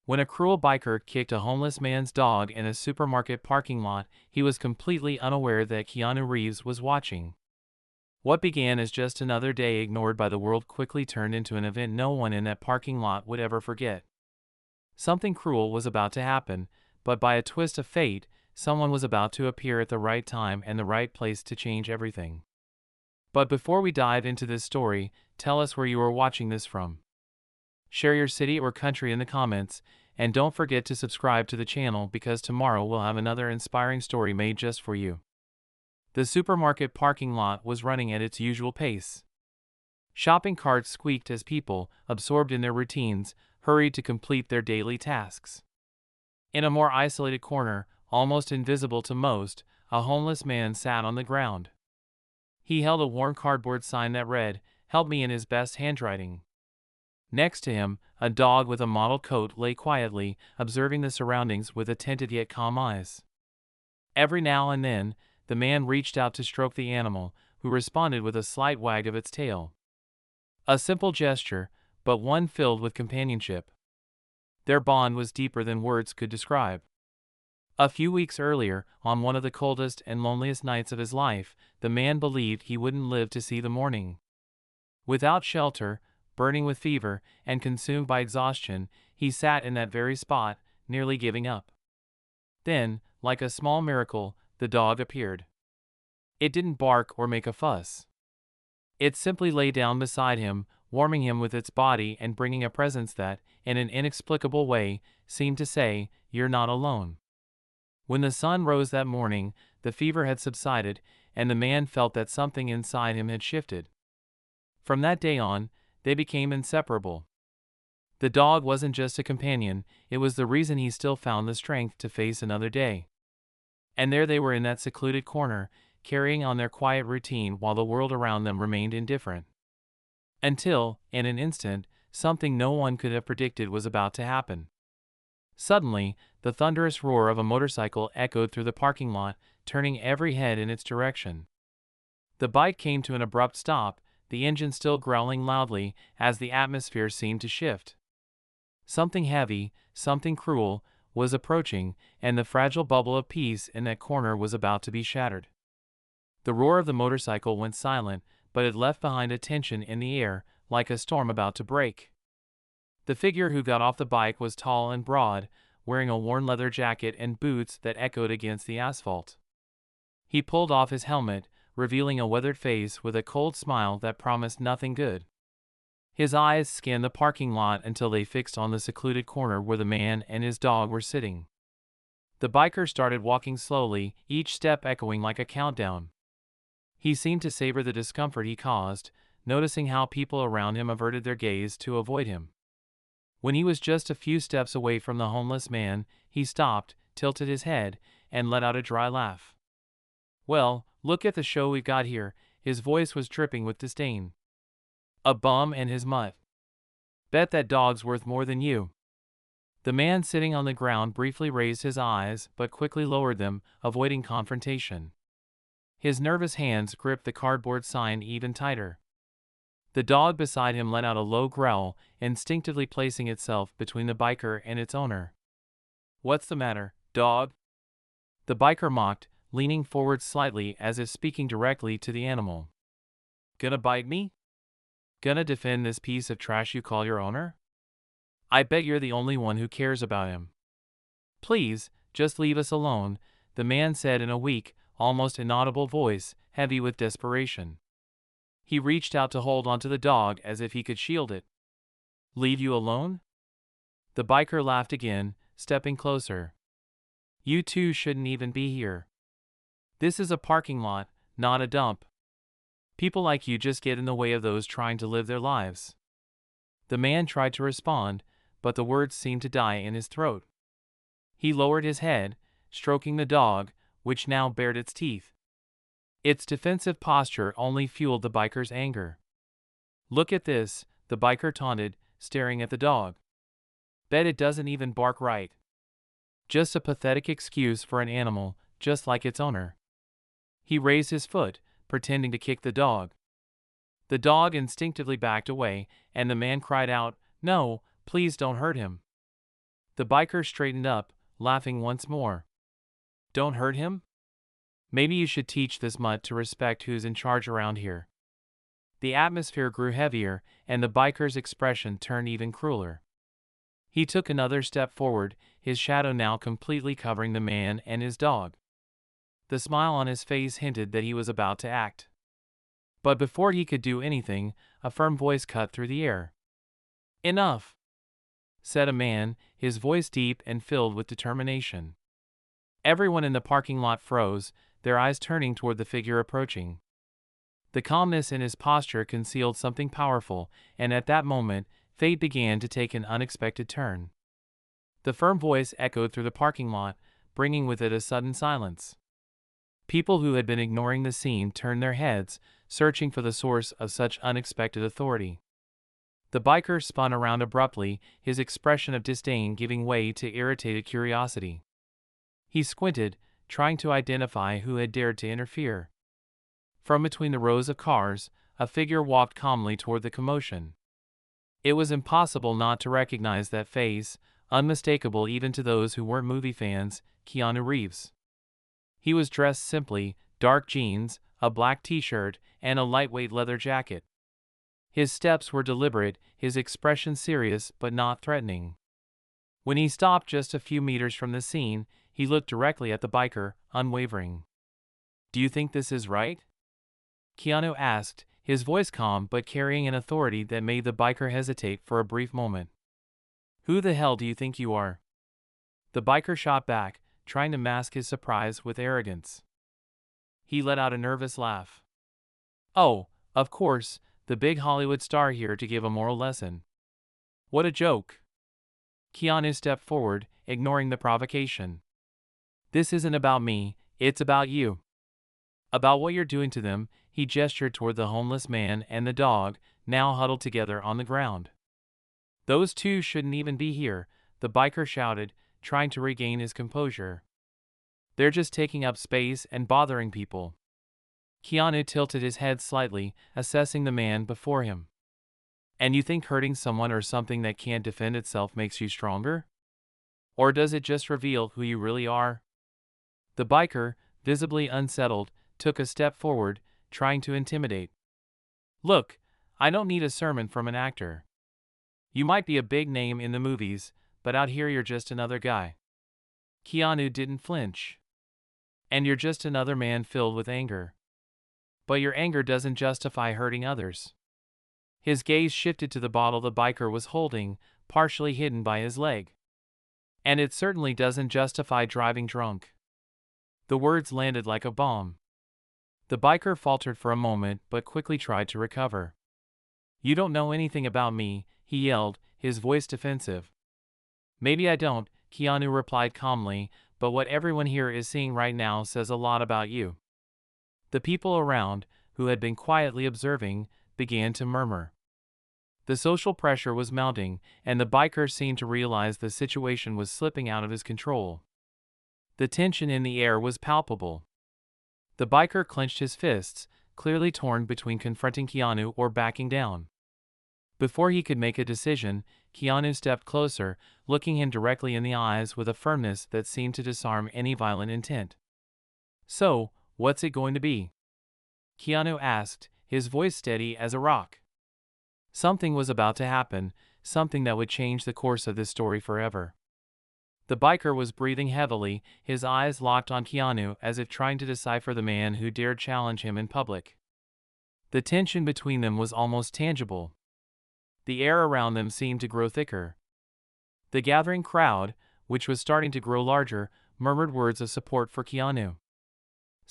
When a cruel biker kicked a homeless man's dog in a supermarket parking lot, he was completely unaware that Keanu Reeves was watching. What began as just another day ignored by the world quickly turned into an event no one in that parking lot would ever forget. Something cruel was about to happen, but by a twist of fate, someone was about to appear at the right time and the right place to change everything. But before we dive into this story, tell us where you are watching this from. Share your city or country in the comments, and don't forget to subscribe to the channel because tomorrow we'll have another inspiring story made just for you. The supermarket parking lot was running at its usual pace. Shopping carts squeaked as people, absorbed in their routines, hurried to complete their daily tasks. In a more isolated corner, almost invisible to most, a homeless man sat on the ground. He held a worn cardboard sign that read, "Help me," in his best handwriting. Next to him, a dog with a mottled coat lay quietly, observing the surroundings with attentive yet calm eyes. Every now and then, the man reached out to stroke the animal, who responded with a slight wag of its tail. A simple gesture, but one filled with companionship. Their bond was deeper than words could describe. A few weeks earlier, on one of the coldest and loneliest nights of his life, the man believed he wouldn't live to see the morning. Without shelter, burning with fever, and consumed by exhaustion, he sat in that very spot, nearly giving up. Then, like a small miracle, the dog appeared. It didn't bark or make a fuss. It simply lay down beside him, warming him with its body and bringing a presence that, in an inexplicable way, seemed to say, "You're not alone." When the sun rose that morning, the fever had subsided, and the man felt that something inside him had shifted. From that day on, they became inseparable. The dog wasn't just a companion, it was the reason he still found the strength to face another day. And there they were in that secluded corner, carrying on their quiet routine while the world around them remained indifferent. Until, in an instant, something no one could have predicted was about to happen. Suddenly, the thunderous roar of a motorcycle echoed through the parking lot, turning every head in its direction. The bike came to an abrupt stop, the engine still growling loudly as the atmosphere seemed to shift. Something heavy, something cruel, was approaching, and the fragile bubble of peace in that corner was about to be shattered. The roar of the motorcycle went silent, but it left behind a tension in the air, like a storm about to break. The figure who got off the bike was tall and broad, wearing a worn leather jacket and boots that echoed against the asphalt. He pulled off his helmet, revealing a weathered face with a cold smile that promised nothing good. His eyes scanned the parking lot until they fixed on the secluded corner where the man and his dog were sitting. The biker started walking slowly, each step echoing like a countdown. He seemed to savor the discomfort he caused, noticing how people around him averted their gaze to avoid him. When he was just a few steps away from the homeless man, he stopped, tilted his head, and let out a dry laugh. "Well, look at the show we've got here," his voice was dripping with disdain. "A bum and his mutt. Bet that dog's worth more than you." The man sitting on the ground briefly raised his eyes but quickly lowered them, avoiding confrontation. His nervous hands gripped the cardboard sign even tighter. The dog beside him let out a low growl, instinctively placing itself between the biker and its owner. "What's the matter, dog?" the biker mocked, leaning forward slightly as if speaking directly to the animal. "Gonna bite me? Gonna defend this piece of trash you call your owner? I bet you're the only one who cares about him." "Please, just leave us alone," the man said in a weak, almost inaudible voice, heavy with desperation. He reached out to hold onto the dog as if he could shield it. "Leave you alone?" The biker laughed again, stepping closer. "You two shouldn't even be here. This is a parking lot, not a dump. People like you just get in the way of those trying to live their lives." The man tried to respond, but the words seemed to die in his throat. He lowered his head, stroking the dog, which now bared its teeth. Its defensive posture only fueled the biker's anger. "Look at this," the biker taunted, staring at the dog. "Bet it doesn't even bark right. Just a pathetic excuse for an animal, just like its owner." He raised his foot, pretending to kick the dog. The dog instinctively backed away, and the man cried out, "No, please don't hurt him." The biker straightened up, laughing once more. Don't hurt him? Maybe you should teach this mutt to respect who's in charge around here. The atmosphere grew heavier, and the biker's expression turned even crueler. He took another step forward, his shadow now completely covering the man and his dog. The smile on his face hinted that he was about to act. But before he could do anything, a firm voice cut through the air. Enough, said a man, his voice deep and filled with determination. Everyone in the parking lot froze, their eyes turning toward the figure approaching. The calmness in his posture concealed something powerful, and at that moment, fate began to take an unexpected turn. The firm voice echoed through the parking lot, bringing with it a sudden silence. People who had been ignoring the scene turned their heads, searching for the source of such unexpected authority. The biker spun around abruptly, his expression of disdain giving way to irritated curiosity. He squinted, trying to identify who had dared to interfere. From between the rows of cars, a figure walked calmly toward the commotion. It was impossible not to recognize that face, unmistakable even to those who weren't movie fans, Keanu Reeves. He was dressed simply, dark jeans, a black t-shirt, and a lightweight leather jacket. His steps were deliberate, his expression serious but not threatening. When he stopped just a few meters from the scene, he looked directly at the biker, unwavering. Do you think this is right? Keanu asked, his voice calm but carrying an authority that made the biker hesitate for a brief moment. Who the hell do you think you are? The biker shot back, trying to mask his surprise with arrogance. He let out a nervous laugh. Oh, of course, the big Hollywood star here to give a moral lesson. What a joke. Keanu stepped forward, ignoring the provocation. This isn't about me, it's about you. About what you're doing to them. He gestured toward the homeless man and the dog, now huddled together on the ground. Those two shouldn't even be here, the biker shouted, trying to regain his composure. They're just taking up space and bothering people. Keanu tilted his head slightly, assessing the man before him. And you think hurting someone or something that can't defend itself makes you stronger? Or does it just reveal who you really are? The biker, visibly unsettled, took a step forward, trying to intimidate. Look, I don't need a sermon from an actor. You might be a big name in the movies, but out here you're just another guy. Keanu didn't flinch. And you're just another man filled with anger. But your anger doesn't justify hurting others. His gaze shifted to the bottle the biker was holding, partially hidden by his leg. And it certainly doesn't justify driving drunk. The words landed like a bomb. The biker faltered for a moment but quickly tried to recover. You don't know anything about me, he yelled, his voice defensive. Maybe I don't, Keanu replied calmly, but what everyone here is seeing right now says a lot about you. The people around, who had been quietly observing, began to murmur. The social pressure was mounting, and the biker seemed to realize the situation was slipping out of his control. The tension in the air was palpable. The biker clenched his fists, clearly torn between confronting Keanu or backing down. Before he could make a decision, Keanu stepped closer, looking him directly in the eyes with a firmness that seemed to disarm any violent intent. So, what's it going to be? Keanu asked, his voice steady as a rock. Something was about to happen, something that would change the course of this story forever. The biker was breathing heavily, his eyes locked on Keanu as if trying to decipher the man who dared challenge him in public. The tension between them was almost tangible. The air around them seemed to grow thicker. The gathering crowd, which was starting to grow larger, murmured words of support for Keanu.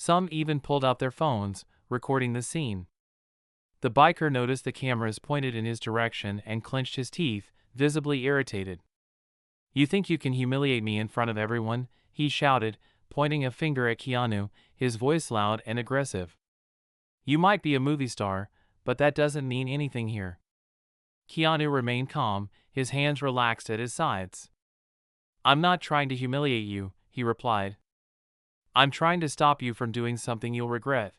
Some even pulled out their phones, recording the scene. The biker noticed the cameras pointed in his direction and clenched his teeth, visibly irritated. You think you can humiliate me in front of everyone? He shouted, pointing a finger at Keanu, his voice loud and aggressive. You might be a movie star, but that doesn't mean anything here. Keanu remained calm, his hands relaxed at his sides. I'm not trying to humiliate you, he replied. I'm trying to stop you from doing something you'll regret.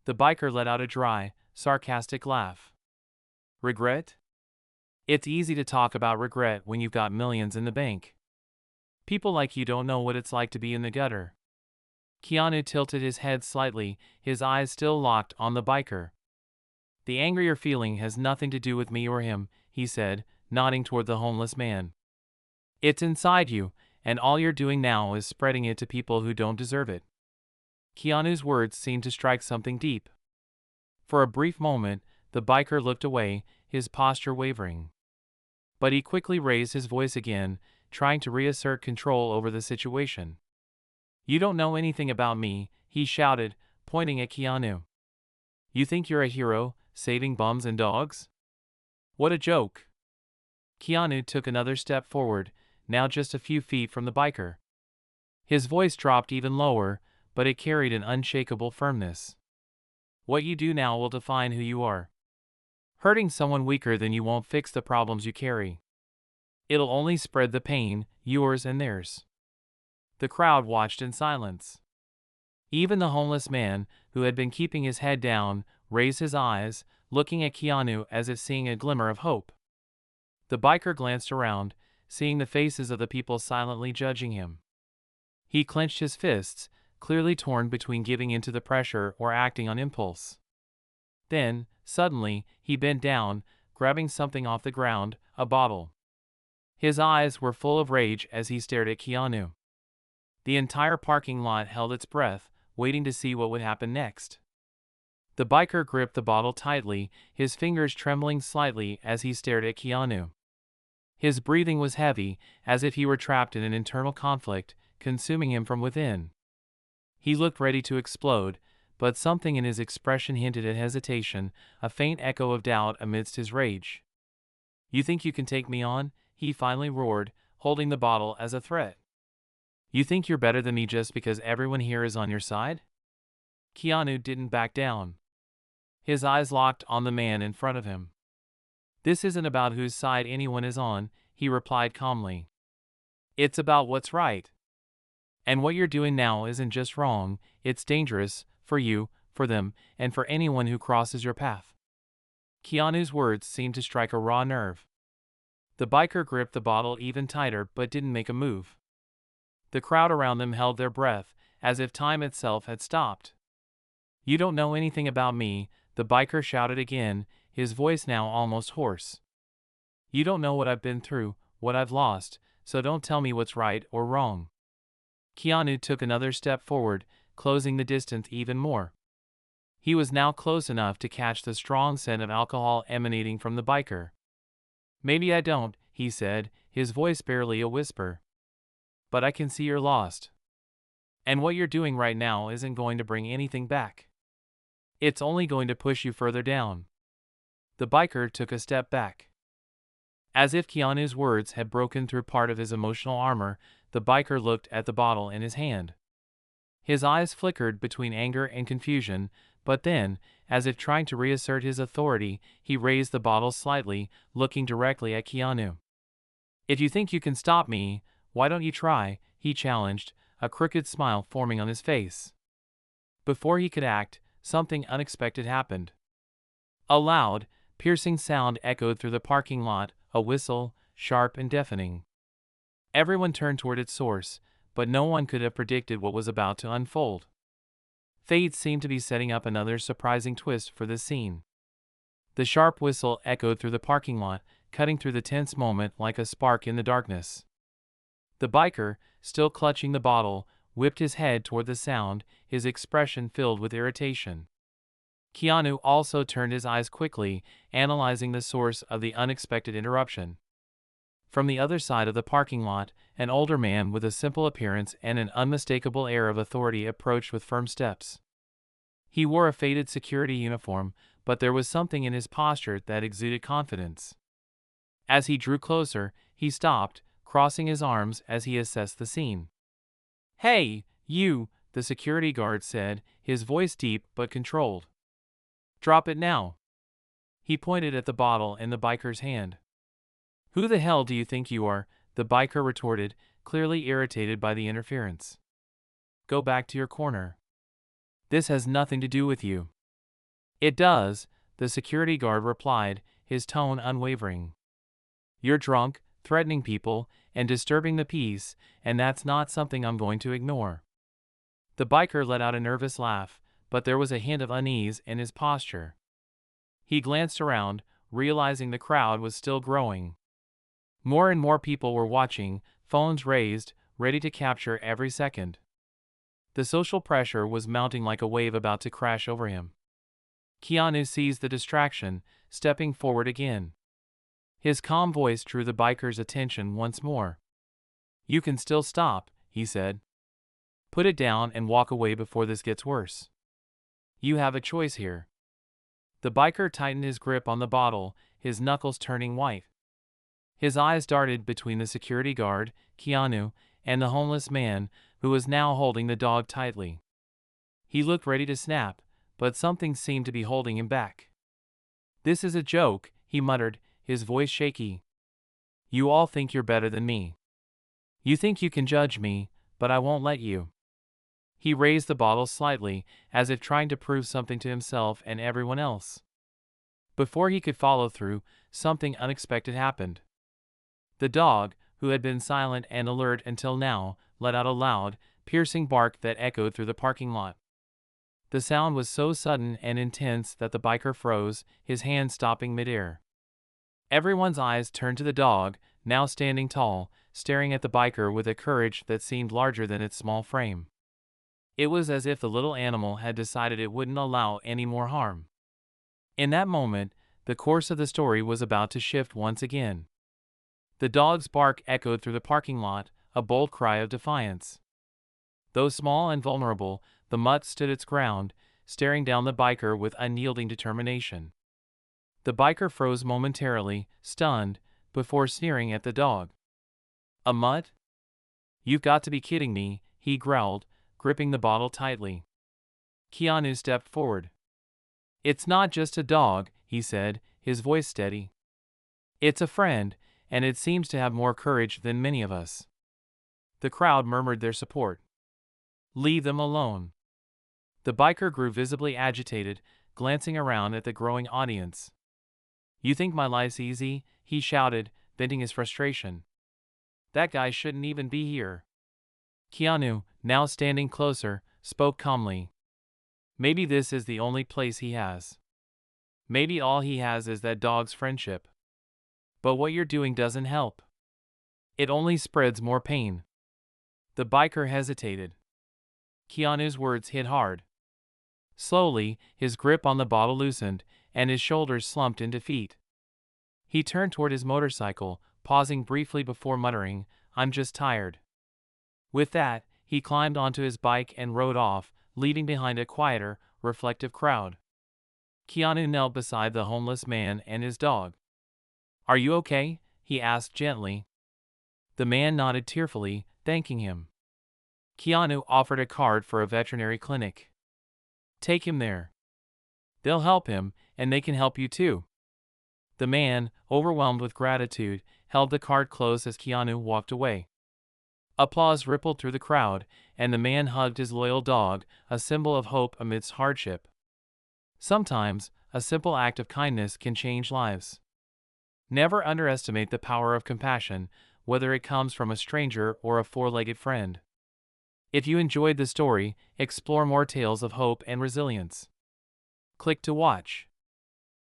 The biker let out a dry, sarcastic laugh. Regret? It's easy to talk about regret when you've got millions in the bank. People like you don't know what it's like to be in the gutter. Keanu tilted his head slightly, his eyes still locked on the biker. The anger you're feeling has nothing to do with me or him, he said, nodding toward the homeless man. It's inside you, and all you're doing now is spreading it to people who don't deserve it. Keanu's words seemed to strike something deep. For a brief moment, the biker looked away, his posture wavering. But he quickly raised his voice again, trying to reassert control over the situation. You don't know anything about me, he shouted, pointing at Keanu. You think you're a hero, saving bums and dogs? What a joke. Keanu took another step forward, now just a few feet from the biker. His voice dropped even lower, but it carried an unshakable firmness. What you do now will define who you are. Hurting someone weaker than you won't fix the problems you carry. It'll only spread the pain, yours and theirs. The crowd watched in silence. Even the homeless man, who had been keeping his head down, raised his eyes, looking at Keanu as if seeing a glimmer of hope. The biker glanced around, seeing the faces of the people silently judging him. He clenched his fists, clearly torn between giving in to the pressure or acting on impulse. Then, suddenly, he bent down, grabbing something off the ground, a bottle. His eyes were full of rage as he stared at Keanu. The entire parking lot held its breath, waiting to see what would happen next. The biker gripped the bottle tightly, his fingers trembling slightly as he stared at Keanu. His breathing was heavy, as if he were trapped in an internal conflict, consuming him from within. He looked ready to explode, but something in his expression hinted at hesitation, a faint echo of doubt amidst his rage. You think you can take me on? He finally roared, holding the bottle as a threat. You think you're better than me just because everyone here is on your side? Keanu didn't back down. His eyes locked on the man in front of him. This isn't about whose side anyone is on, he replied calmly. It's about what's right. And what you're doing now isn't just wrong, it's dangerous, for you, for them, and for anyone who crosses your path. Keanu's words seemed to strike a raw nerve. The biker gripped the bottle even tighter but didn't make a move. The crowd around them held their breath, as if time itself had stopped. You don't know anything about me, the biker shouted again, his voice now almost hoarse. You don't know what I've been through, what I've lost, so don't tell me what's right or wrong. Keanu took another step forward, closing the distance even more. He was now close enough to catch the strong scent of alcohol emanating from the biker. Maybe I don't, he said, his voice barely a whisper. But I can see you're lost. And what you're doing right now isn't going to bring anything back. It's only going to push you further down. The biker took a step back. As if Keanu's words had broken through part of his emotional armor, the biker looked at the bottle in his hand. His eyes flickered between anger and confusion, but then, as if trying to reassert his authority, he raised the bottle slightly, looking directly at Keanu. If you think you can stop me, why don't you try? He challenged, a crooked smile forming on his face. Before he could act, something unexpected happened. A loud, piercing sound echoed through the parking lot, a whistle, sharp and deafening. Everyone turned toward its source, but no one could have predicted what was about to unfold. Fate seemed to be setting up another surprising twist for this scene. The sharp whistle echoed through the parking lot, cutting through the tense moment like a spark in the darkness. The biker, still clutching the bottle, whipped his head toward the sound, his expression filled with irritation. Keanu also turned his eyes quickly, analyzing the source of the unexpected interruption. From the other side of the parking lot, an older man with a simple appearance and an unmistakable air of authority approached with firm steps. He wore a faded security uniform, but there was something in his posture that exuded confidence. As he drew closer, he stopped, crossing his arms as he assessed the scene. Hey, you, the security guard said, his voice deep but controlled. Drop it now. He pointed at the bottle in the biker's hand. Who the hell do you think you are? The biker retorted, clearly irritated by the interference. Go back to your corner. This has nothing to do with you. It does, the security guard replied, his tone unwavering. You're drunk, threatening people, and disturbing the peace, and that's not something I'm going to ignore." The biker let out a nervous laugh, but there was a hint of unease in his posture. He glanced around, realizing the crowd was still growing. More and more people were watching, phones raised, ready to capture every second. The social pressure was mounting like a wave about to crash over him. Keanu seized the distraction, stepping forward again. His calm voice drew the biker's attention once more. "You can still stop," he said. "Put it down and walk away before this gets worse. You have a choice here." The biker tightened his grip on the bottle, his knuckles turning white. His eyes darted between the security guard, Keanu, and the homeless man, who was now holding the dog tightly. He looked ready to snap, but something seemed to be holding him back. "This is a joke," he muttered, his voice shaky. "You all think you're better than me. You think you can judge me, but I won't let you." He raised the bottle slightly, as if trying to prove something to himself and everyone else. Before he could follow through, something unexpected happened. The dog, who had been silent and alert until now, let out a loud, piercing bark that echoed through the parking lot. The sound was so sudden and intense that the biker froze, his hand stopping midair. Everyone's eyes turned to the dog, now standing tall, staring at the biker with a courage that seemed larger than its small frame. It was as if the little animal had decided it wouldn't allow any more harm. In that moment, the course of the story was about to shift once again. The dog's bark echoed through the parking lot, a bold cry of defiance. Though small and vulnerable, the mutt stood its ground, staring down the biker with unyielding determination. The biker froze momentarily, stunned, before sneering at the dog. "A mutt? You've got to be kidding me," he growled, gripping the bottle tightly. Keanu stepped forward. "It's not just a dog," he said, his voice steady. "It's a friend, and it seems to have more courage than many of us." The crowd murmured their support. "Leave them alone." The biker grew visibly agitated, glancing around at the growing audience. "You think my life's easy?" he shouted, venting his frustration. "That guy shouldn't even be here." Keanu, now standing closer, spoke calmly. "Maybe this is the only place he has. Maybe all he has is that dog's friendship. But what you're doing doesn't help. It only spreads more pain." The biker hesitated. Keanu's words hit hard. Slowly, his grip on the bottle loosened, and his shoulders slumped in defeat. He turned toward his motorcycle, pausing briefly before muttering, "I'm just tired." With that, he climbed onto his bike and rode off, leaving behind a quieter, reflective crowd. Keanu knelt beside the homeless man and his dog. "Are you okay?" he asked gently. The man nodded tearfully, thanking him. Keanu offered a card for a veterinary clinic. "Take him there. They'll help him, and they can help you too." The man, overwhelmed with gratitude, held the card close as Keanu walked away. Applause rippled through the crowd, and the man hugged his loyal dog, a symbol of hope amidst hardship. Sometimes, a simple act of kindness can change lives. Never underestimate the power of compassion, whether it comes from a stranger or a four-legged friend. If you enjoyed the story, explore more tales of hope and resilience. Click to watch.